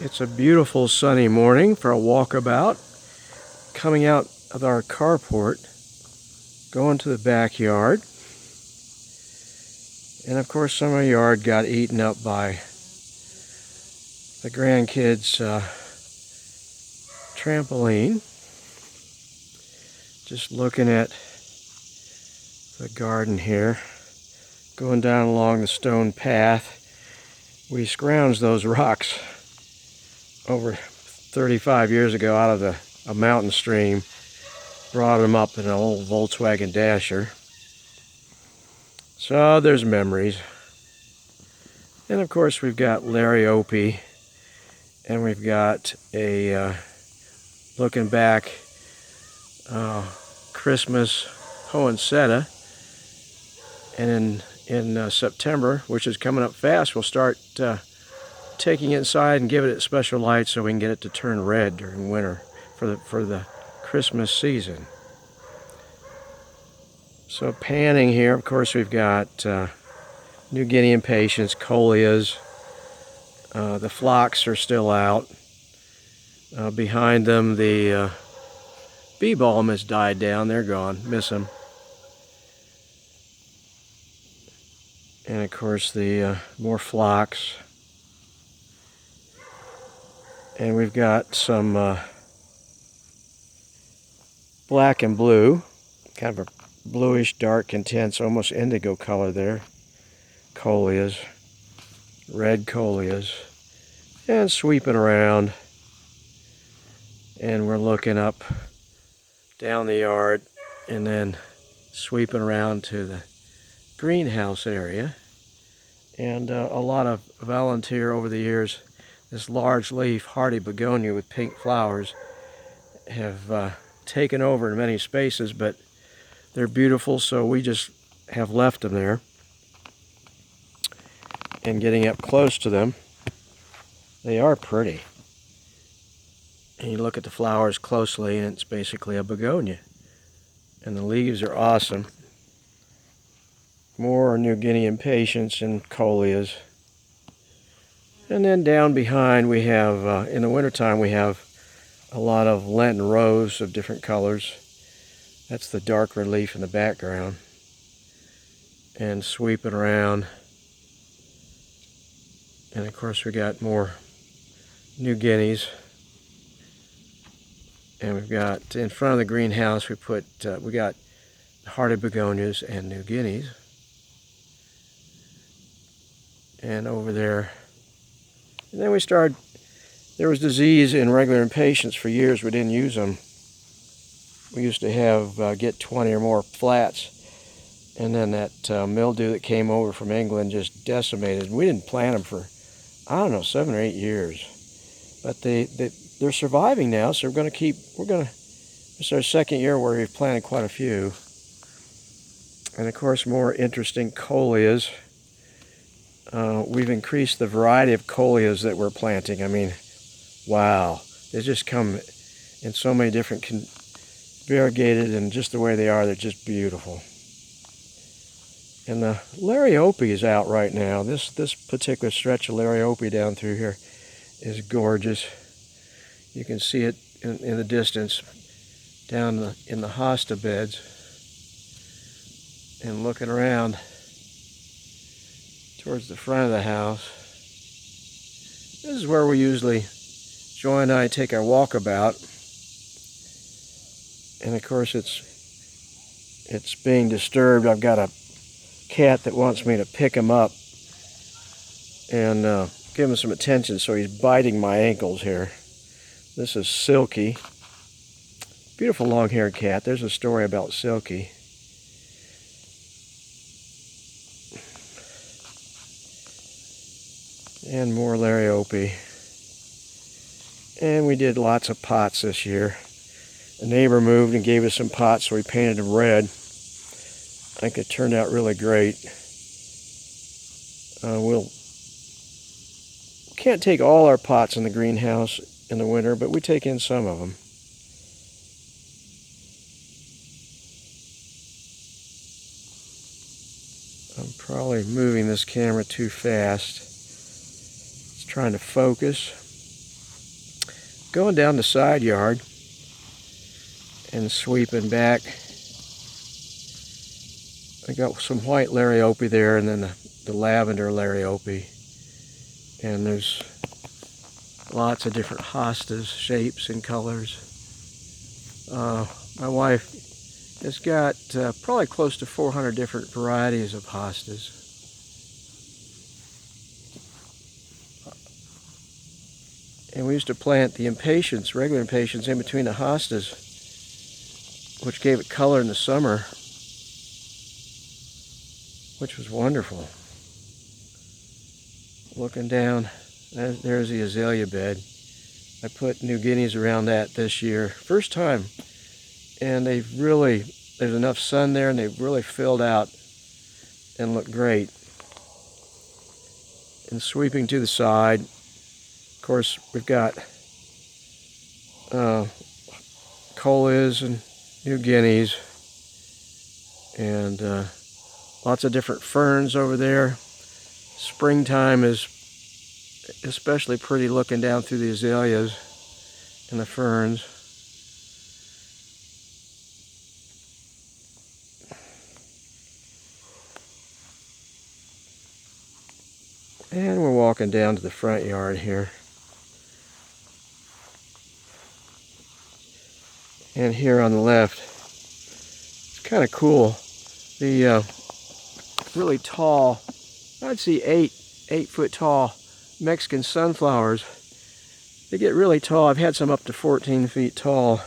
It's a beautiful sunny morning for a walkabout. Coming out of our carport, going to the backyard. And of course some of our yard got eaten up by the grandkids' trampoline. Just looking at the garden here, going down along the stone path. We scrounged those rocks over 35 years ago out of a mountain stream, brought them up in an old Volkswagen Dasher. So there's memories. And of course we've got Lariopie, and we've got a looking back Christmas poinsettia, and in September, which is coming up fast, we'll start taking it inside and giving it special light so we can get it to turn red during winter for the Christmas season. So panning here, of course, we've got New Guinea impatiens, coleus. The phlox are still out. Behind them, the bee balm has died down. They're gone. Miss them. And of course, the more phlox. And we've got some black and blue, kind of a bluish, dark, intense, almost indigo color there. Coleus, red coleus, and sweeping around. And we're looking up down the yard and then sweeping around to the greenhouse area. And a lot of volunteer over the years. This large leaf hardy begonia with pink flowers have taken over in many spaces, but they're beautiful, so we just have left them there. And getting up close to them, they are pretty. And you look at the flowers closely, and it's basically a begonia. And the leaves are awesome. More New Guinea impatiens and coleus. And then down behind we have, in the wintertime, we have a lot of Lenten rose of different colors. That's the darker leaf in the background. And sweeping around. And of course we got more New Guineas. And we've got, in front of the greenhouse, we got hardy begonias and New Guineas. And over there, and then there was disease in regular impatiens for years. We didn't use them. We used to have, get 20 or more flats. And then that mildew that came over from England just decimated. We didn't plant them for, I don't know, 7 or 8 years. But they're surviving now, so this is our second year where we've planted quite a few. And of course, more interesting coleus. We've increased the variety of coleus that we're planting. I mean, wow. They just come in so many different variegated, and just the way they are, they're just beautiful. And the Lariopie is out right now. This particular stretch of Lariopie down through here is gorgeous. You can see it in the distance down in the hosta beds. And looking around towards the front of the house, this is where we usually, Joy and I, take our walkabout. And of course it's being disturbed. I've got a cat that wants me to pick him up and give him some attention, so he's biting my ankles here. This is Silky. Beautiful long-haired cat. There's a story about Silky. And more Lariopie. And we did lots of pots this year. A neighbor moved and gave us some pots, so we painted them red. I think it turned out really great. We'll can't take all our pots in the greenhouse in the winter, but we take in some of them. I'm probably moving this camera too fast. It's trying to focus. going down the side yard and sweeping back. I got some white lariopie there, and then the lavender lariopie. And there's lots of different hostas, shapes and colors. My wife has got probably close to 400 different varieties of hostas. And we used to plant the impatiens, regular impatiens, in between the hostas, which gave it color in the summer, which was wonderful. Looking down, there's the azalea bed. I put New Guineas around that this year. First time. And there's enough sun there, and they've really filled out and look great. And sweeping to the side, of course, we've got coleus and New Guineas, and lots of different ferns over there. Springtime is especially pretty looking down through the azaleas and the ferns. And we're walking down to the front yard here. And here on the left, it's kind of cool. The really tall, I'd say 8-foot tall Mexican sunflowers. They get really tall. I've had some up to 14 feet tall,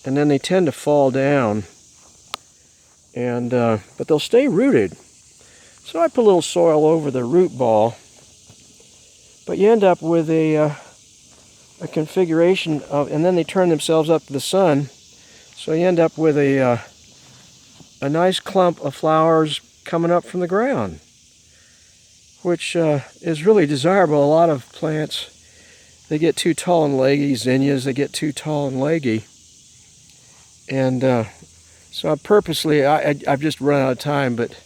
and then they tend to fall down. And but they'll stay rooted. So I put a little soil over the root ball. But you end up with a configuration of, and then they turn themselves up to the sun. So you end up with a nice clump of flowers coming up from the ground, which is really desirable. A lot of plants, they get too tall and leggy. Zinnias, they get too tall and leggy. And so I purposely, I've just run out of time, but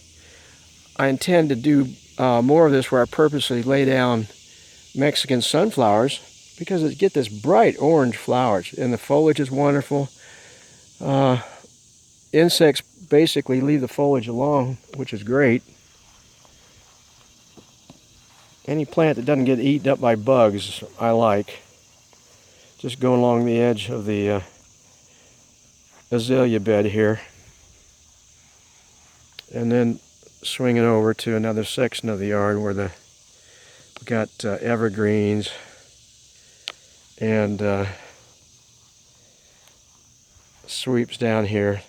I intend to do more of this where I purposely lay down Mexican sunflowers, because they get this bright orange flowers, and the foliage is wonderful. Insects basically leave the foliage alone, which is great. Any plant that doesn't get eaten up by bugs, I like. Just going along the edge of the azalea bed here, and then swinging over to another section of the yard where we got evergreens and sweeps down here.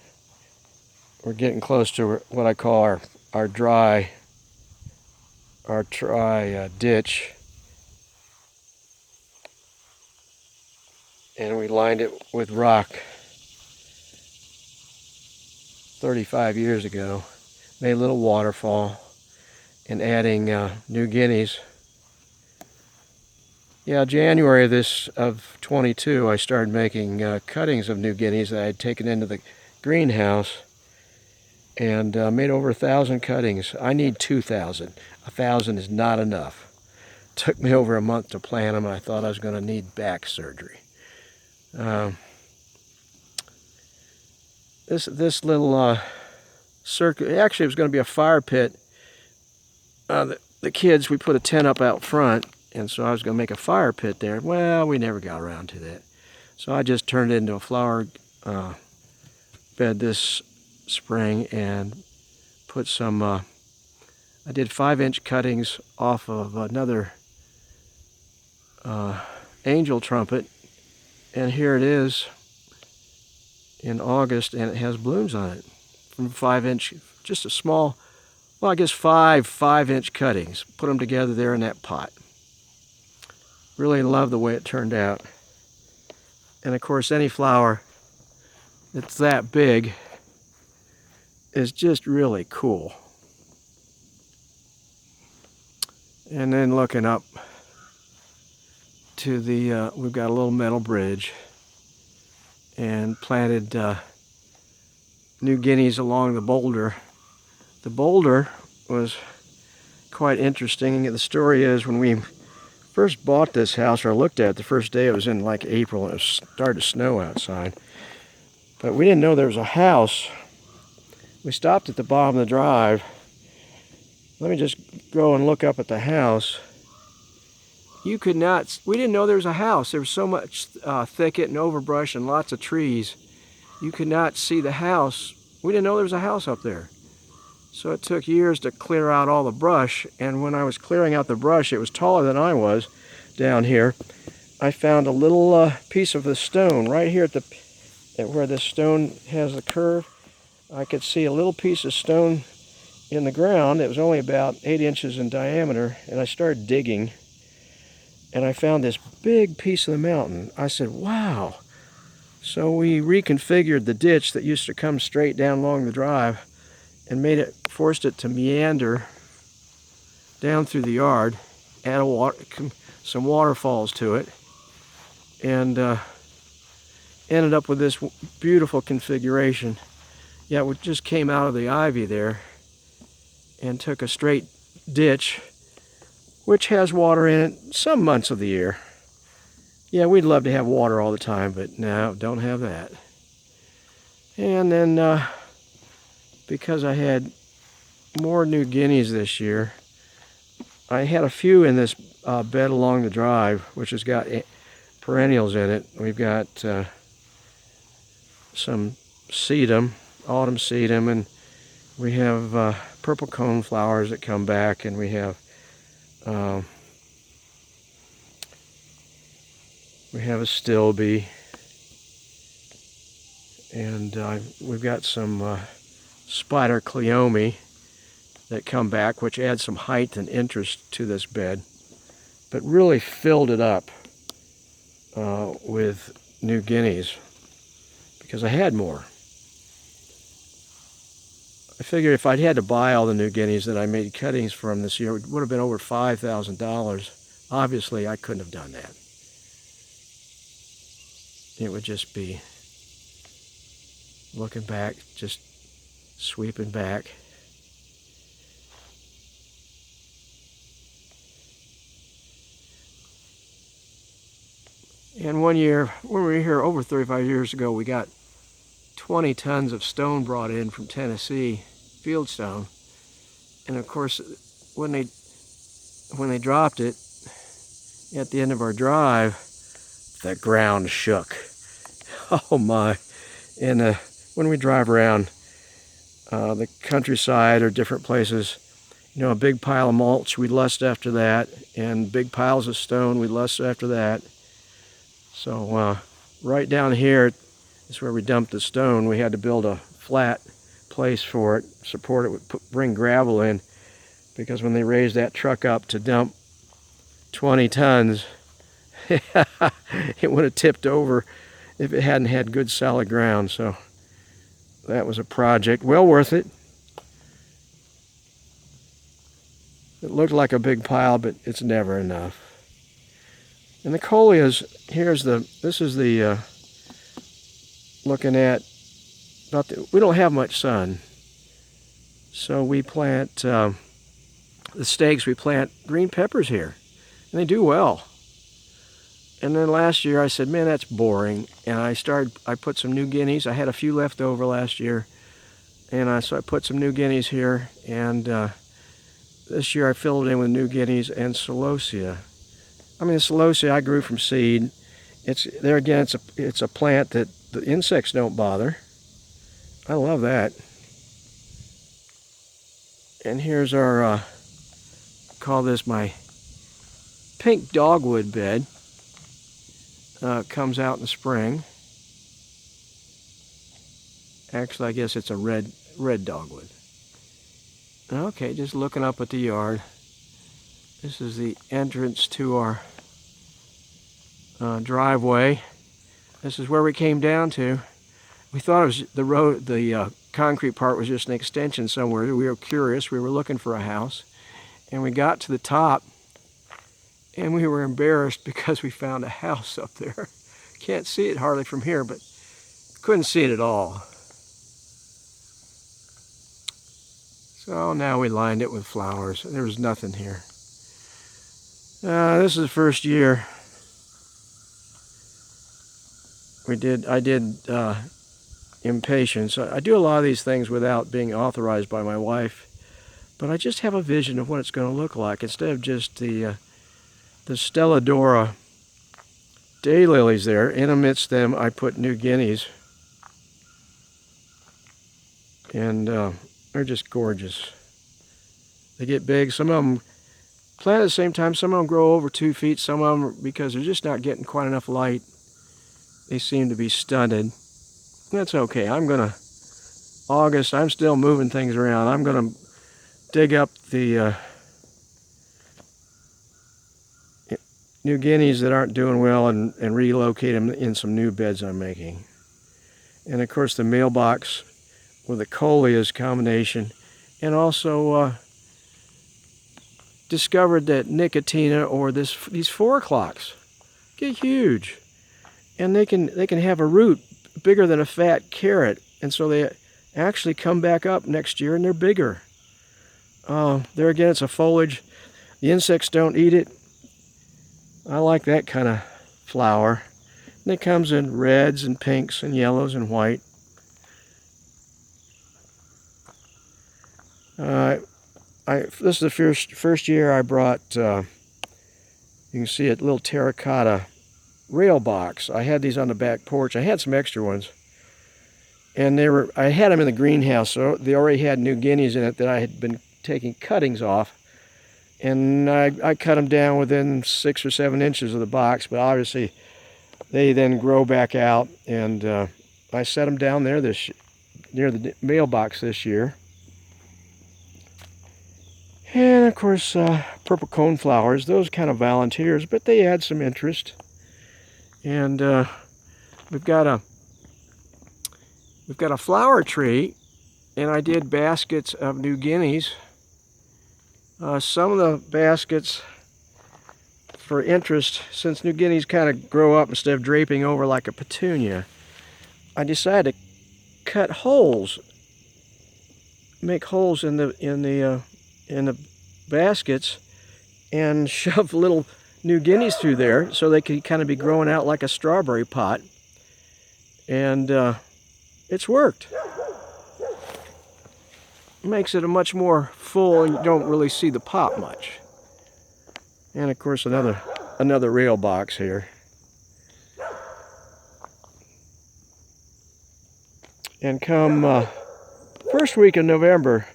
We're getting close to what I call our dry ditch, and we lined it with rock 35 years ago. Made a little waterfall, and adding New Guineas. Yeah, January of 22, I started making cuttings of New Guineas that I had taken into the greenhouse, and made over 1,000 cuttings. I need 2,000. 1,000 is not enough. Took me over a month to plant them, and I thought I was going to need back surgery. This little circuit, actually it was going to be a fire pit. The kids, we put a tent up out front, and so I was going to make a fire pit there. Well, we never got around to that. So I just turned it into a flower bed this spring and put some, I did 5-inch cuttings off of another angel trumpet, and here it is in August, and it has blooms on it from 5-inch, just a small, well, I guess 5-inch cuttings. Put them together there in that pot. Really love the way it turned out. And of course, any flower that's that big is just really cool. And then looking up to the, we've got a little metal bridge, and planted New Guineas along the boulder. The boulder was quite interesting. The story is, when we first bought this house, or looked at it the first day, it was in like April, and it started to snow outside. But we didn't know there was a house. We stopped at the bottom of the drive. Let me just go and look up at the house. You could not, we didn't know there was a house. There was so much thicket and overbrush and lots of trees. You could not see the house. We didn't know there was a house up there. So it took years to clear out all the brush, and when I was clearing out the brush, it was taller than I was down here. I found a little piece of the stone right here at where this stone has the curve. I could see a little piece of stone in the ground. It was only about 8 inches in diameter, and I started digging, and I found this big piece of the mountain. I said, wow. So we reconfigured the ditch that used to come straight down along the drive and forced it to meander down through the yard, add some waterfalls to it, and ended up with this beautiful configuration. Yeah, we just came out of the ivy there and took a straight ditch, which has water in it some months of the year. Yeah, we'd love to have water all the time, but no, don't have that. And then because I had more New Guineas this year, I had a few in this bed along the drive, which has got perennials in it. We've got some sedum, autumn sedum, and we have purple cone flowers that come back, and we have a stilby, and we've got some spider cleome that come back, which adds some height and interest to this bed, but really filled it up with New Guineas because I had more. I figured if I'd had to buy all the New Guineas that I made cuttings from this year, it would have been over $5,000. Obviously, I couldn't have done that. It would just be looking back, just sweeping back. And one year, when we were here over 35 years ago, we got 20 tons of stone brought in from Tennessee, field stone. And of course, when they dropped it at the end of our drive, the ground shook. Oh my. And when we drive around the countryside or different places, you know, a big pile of mulch, we lust after that, and big piles of stone, we lust after that. So right down here is where we dumped the stone. We had to build a flat place for it, support it, bring gravel in, because when they raised that truck up to dump 20 tons, it would have tipped over if it hadn't had good solid ground. So that was a project well worth it. It looked like a big pile, but it's never enough. And the coleus, this is the looking at we don't have much sun, so we plant the stakes. We plant green peppers here, and they do well. And then last year I said, man, that's boring, and I put some New Guineas. I had a few left over last year, and so I put some New Guineas here, and this year I filled it in with New Guineas and celosia. I mean, the celosia I grew from seed. It's a plant that the insects don't bother. I love that. And here's our call this my pink dogwood bed. Comes out in the spring. Actually, I guess it's a red dogwood. Okay, just looking up at the yard. This is the entrance to our driveway. This is where we came down to. We thought it was the road, the concrete part was just an extension somewhere. We were curious. We were looking for a house, and we got to the top, and we were embarrassed because we found a house up there. Can't see it hardly from here, but couldn't see it at all. So now we lined it with flowers. There was nothing here. This is the first year I did impatiens. I do a lot of these things without being authorized by my wife, but I just have a vision of what it's going to look like. Instead of just the Stelladora daylilies there, in amidst them I put New Guineas, and they're just gorgeous. They get big. Some of them plant at the same time. Some of them grow over 2 feet. Some of them, because they're just not getting quite enough light, they seem to be stunted. That's okay. August, I'm still moving things around. I'm going to dig up the New Guineas that aren't doing well and relocate them in some new beds I'm making. And of course the mailbox with the coleus combination, and also discovered that Nicotina, or these 4 o'clocks, get huge, and they can have a root bigger than a fat carrot, and so they actually come back up next year and they're bigger. There again, it's a foliage. The insects don't eat it. I like that kind of flower. And it comes in reds and pinks and yellows and white. This is the first year I brought, you can see it, little terracotta rail box. I had these on the back porch. I had some extra ones, and I had them in the greenhouse, so they already had New Guineas in it that I had been taking cuttings off, and I cut them down within 6 or 7 inches of the box, but obviously they then grow back out, and I set them down there near the mailbox this year. And of course, purple coneflowers, those kind of volunteers, but they add some interest. And we've got a flower tree, and I did baskets of New Guineas. Some of the baskets, for interest, since New Guineas kind of grow up instead of draping over like a petunia, I decided to cut holes, make holes in the baskets, and shove little New Guineas through there so they could kind of be growing out like a strawberry pot. And it's worked. Makes it a much more full, and you don't really see the pop much. And of course another rail box here. And come first week of November,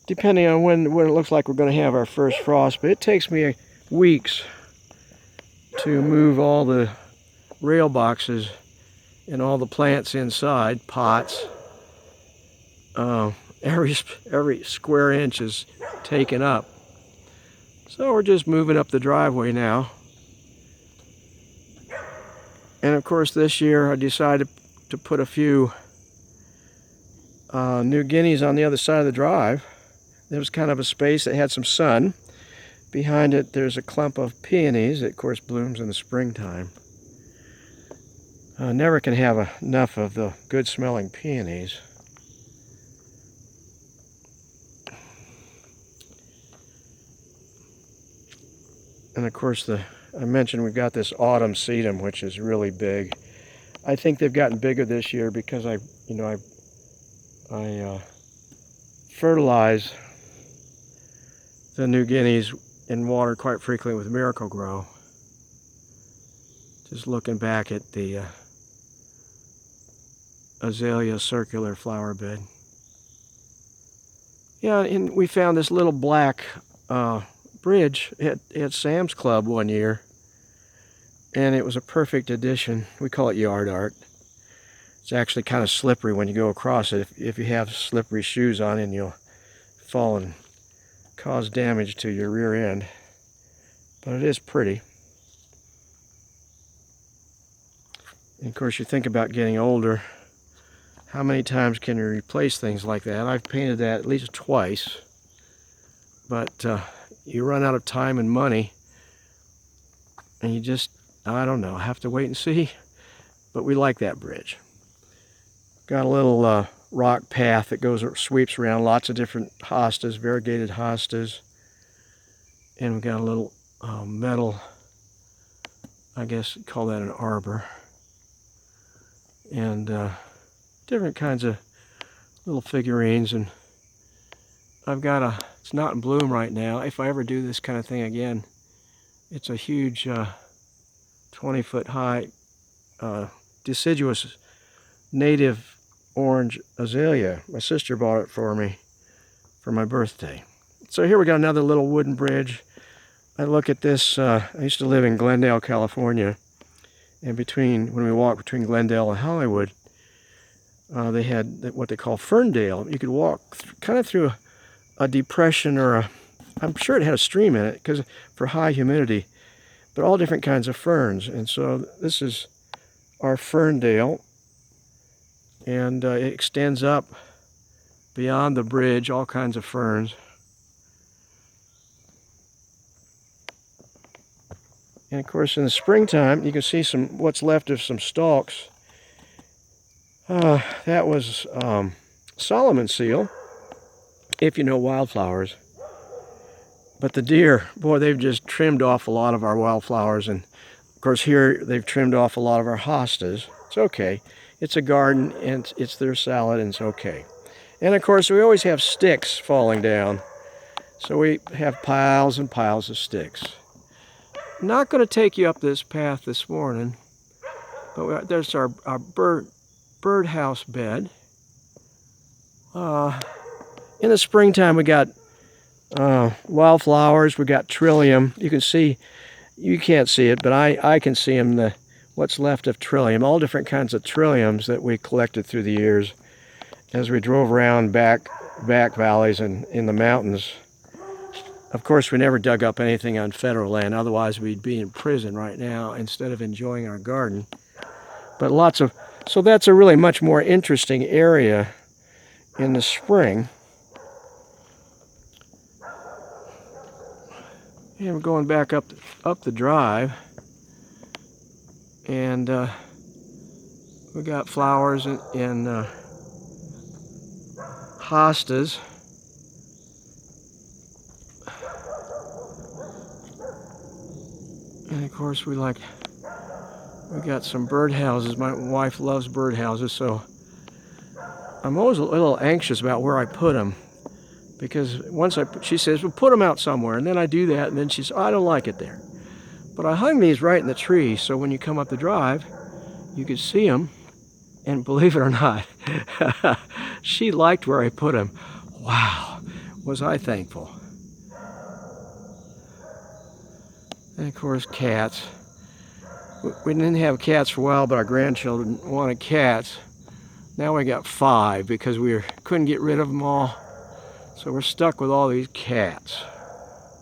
depending on when it looks like we're going to have our first frost, but it takes me weeks to move all the rail boxes and all the plants inside, pots. Every square inch is taken up. So we're just moving up the driveway now. And of course this year I decided to put a few New Guineas on the other side of the drive. There was kind of a space that had some sun. Behind it there's a clump of peonies that of course blooms in the springtime. Never can have enough of the good smelling peonies. And of course I mentioned we've got this autumn sedum, which is really big. I think they've gotten bigger this year because I fertilize the New Guineas in water quite frequently with Miracle-Gro. Just looking back at the azalea circular flower bed. Yeah, and we found this little black bridge at Sam's Club one year, and it was a perfect addition. We call it yard art. It's actually kind of slippery when you go across it. If you have slippery shoes on, and you'll fall and cause damage to your rear end. But it is pretty. And of course, you think about getting older. How many times can you replace things like that? I've painted that at least twice. But you run out of time and money, and you just, I don't know, have to wait and see. But we like that bridge. Got a little rock path that sweeps around, lots of different hostas, variegated hostas. And we got a little metal, I guess you'd call that an arbor, and different kinds of little figurines. And I've got it's not in bloom right now. If I ever do this kind of thing again, it's a huge 20-foot high deciduous native orange azalea. My sister bought it for me for my birthday. So here we got another little wooden bridge. I look at this, I used to live in Glendale, California, and when we walked between Glendale and Hollywood, they had what they call Ferndale. You could walk kind of through a depression, I'm sure it had a stream in it because for high humidity, but all different kinds of ferns. And so this is our Ferndale, and it extends up beyond the bridge, all kinds of ferns. And of course in the springtime you can see what's left of some stalks. That was Solomon seal, if you know wildflowers. But the deer, boy, they've just trimmed off a lot of our wildflowers, and of course here they've trimmed off a lot of our hostas. It's okay. It's a garden, and it's their salad, and it's okay. And of course we always have sticks falling down, so we have piles and piles of sticks. Not going to take you up this path this morning, but there's our birdhouse bed. In the springtime we got wildflowers. We got trillium. You can see, you can't see it, but I can see them. What's left of trillium, all different kinds of trilliums that we collected through the years as we drove around back valleys and in the mountains. Of course, we never dug up anything on federal land, otherwise we'd be in prison right now instead of enjoying our garden. But so that's a really much more interesting area in the spring. And we're going back up the drive, and we got flowers in hostas. And of course we got some birdhouses. My wife loves birdhouses, so I'm always a little anxious about where I put them, because she says, well, put them out somewhere, and then I do that, and then she says, oh, I don't like it there. But I hung these right in the tree, so when you come up the drive, you could see them, and believe it or not, she liked where I put them. Wow, was I thankful. And of course, cats. We didn't have cats for a while, but our grandchildren wanted cats. Now we got 5 because we couldn't get rid of them all. So we're stuck with all these cats.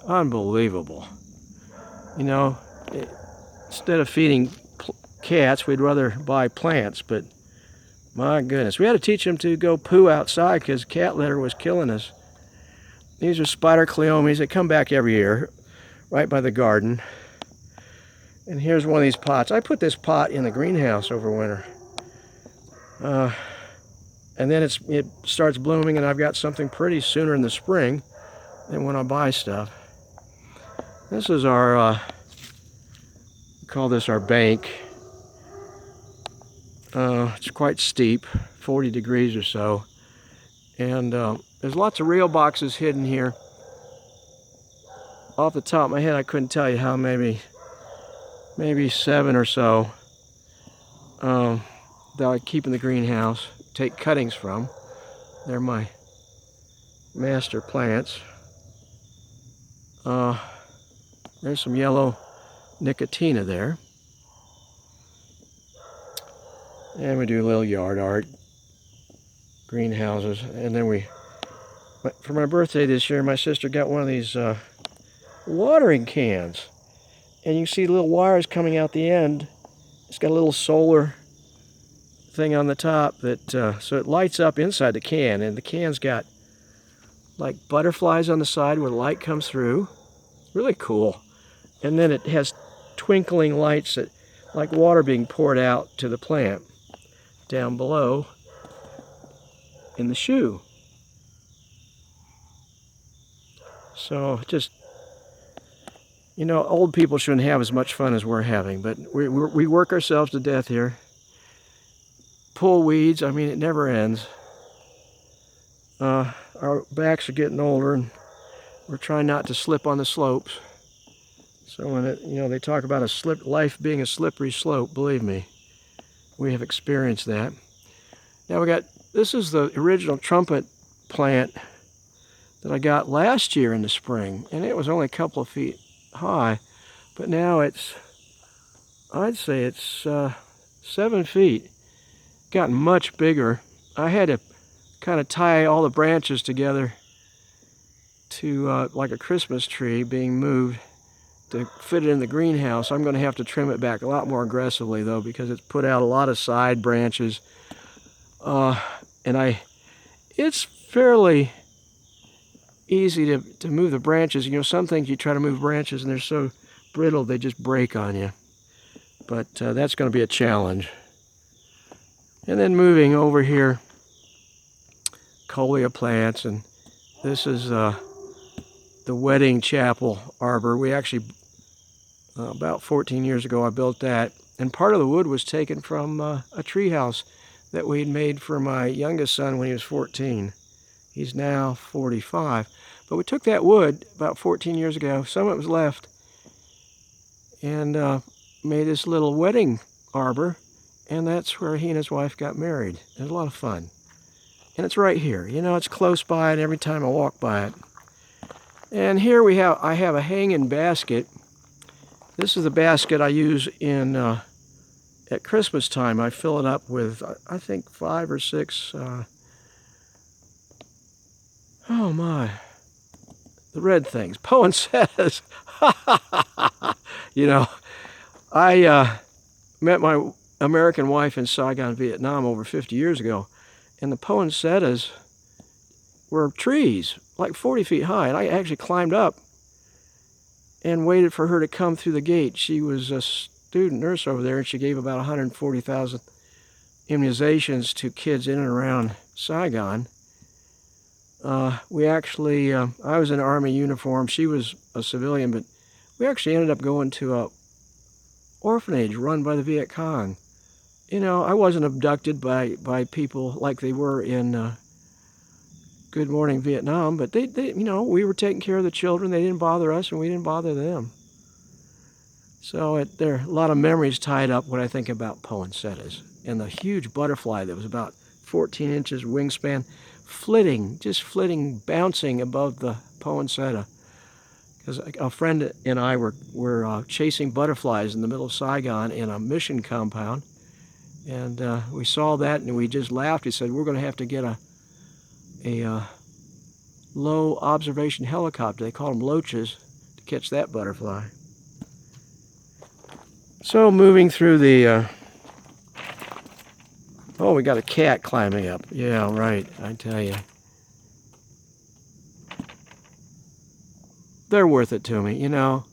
Unbelievable. You know, instead of feeding cats, we'd rather buy plants, but my goodness. We had to teach them to go poo outside because cat litter was killing us. These are spider cleomes. They come back every year, right by the garden. And here's one of these pots. I put this pot in the greenhouse over winter. And then it starts blooming, and I've got something pretty sooner in the spring than when I buy stuff. This is our, we call this our bank. It's quite steep, 40 degrees or so. And there's lots of rail boxes hidden here. Off the top of my head, I couldn't tell you how, maybe 7 or so that I keep in the greenhouse, take cuttings from. They're my master plants. There's some yellow nicotina there. And we do a little yard art, greenhouses. And then for my birthday this year, my sister got one of these watering cans. And you see little wires coming out the end. It's got a little solar thing on the top that so it lights up inside the can, and the can's got like butterflies on the side where the light comes through. Really cool. And then it has twinkling lights that, like water being poured out to the plant down below in the shoe. So just You know, old people shouldn't have as much fun as we're having, but we work ourselves to death here. Pull weeds, I mean, it never ends. Our backs are getting older, and we're trying not to slip on the slopes. So when they talk about life being a slippery slope, believe me, we have experienced that. Now this is the original trumpet plant that I got last year in the spring, and it was only a couple of feet high, but now I'd say it's 7 feet. Gotten much bigger. I had to kind of tie all the branches together to like a Christmas tree being moved to fit it in the greenhouse. I'm going to have to trim it back a lot more aggressively though, because it's put out a lot of side branches, and it's fairly easy to move the branches. You know, some things you try to move branches and they're so brittle they just break on you, but that's going to be a challenge. And then moving over here, coleophas plants, and this is the wedding chapel arbor. We actually, about 14 years ago, I built that, and part of the wood was taken from a tree house that we'd made for my youngest son when he was 14. He's now 45. But we took that wood about 14 years ago, some of it was left, and made this little wedding arbor, and that's where he and his wife got married. It was a lot of fun. And it's right here. You know, it's close by, and every time I walk by it. And here I have a hanging basket. This is the basket I use at Christmas time. I fill it up with, I think, 5 or 6, oh my, the red things, poinsettias. You know, I met my American wife in Siagon, Vietnam over 50 years ago, and the poinsettias were trees, like 40 feet high, and I actually climbed up and waited for her to come through the gate. She was a student nurse over there, and she gave about 140,000 immunizations to kids in and around Siagon. I was in an Army uniform, she was a civilian, but we actually ended up going to a orphanage run by the Viet Cong. You know, I wasn't abducted by people like they were in Good Morning Vietnam, but they, you know, we were taking care of the children. They didn't bother us, and we didn't bother them. So there are a lot of memories tied up when I think about poinsettias. And the huge butterfly that was about 14 inches wingspan, just flitting, bouncing above the poinsettia. Because a friend and I were chasing butterflies in the middle of Saigon in a mission compound. And we saw that, and we just laughed. He said, we're going to have to get a low observation helicopter. They call them loaches, to catch that butterfly. So moving through the... oh, we got a cat climbing up. Yeah, right, I tell you. They're worth it to me. You know,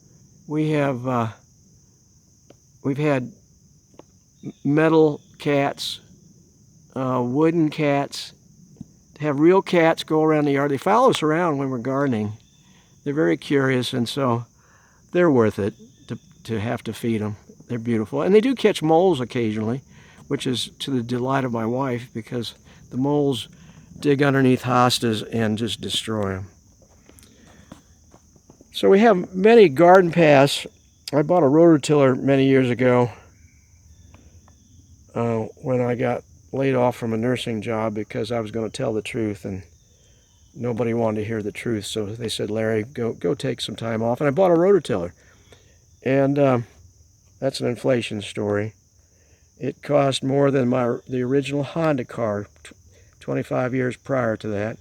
we've had metal cats, wooden cats. To have real cats go around the yard. They follow us around when we're gardening. They're very curious, and so they're worth it to have to feed them. They're beautiful. And they do catch moles occasionally, which is to the delight of my wife, because the moles dig underneath hostas and just destroy them. So we have many garden paths. I bought a rototiller many years ago when I got laid off from a nursing job because I was going to tell the truth, and nobody wanted to hear the truth. So they said, Larry, go take some time off. And I bought a rototiller. And that's an inflation story. It cost more than the original Honda car 25 years prior to that,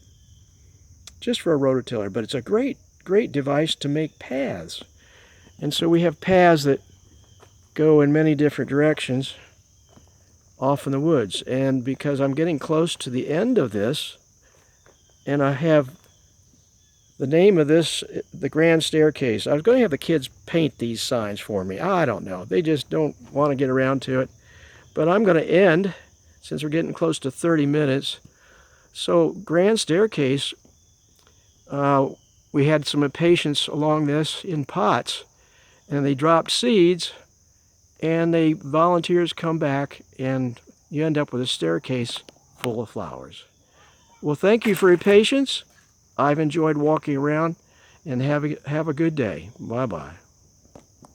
just for a rototiller. But it's a great device to make paths. And so we have paths that go in many different directions off in the woods. And because I'm getting close to the end of this, and I have the name of this, the grand staircase. I was going to have the kids paint these signs for me. I don't know. They just don't want to get around to it. But I'm going to end, since we're getting close to 30 minutes. So, grand staircase, we had some impatiens along this in pots. and they drop seeds, and the volunteers come back, and you end up with a staircase full of flowers. Well, thank you for your patience. I've enjoyed walking around, and have a good day. Bye-bye.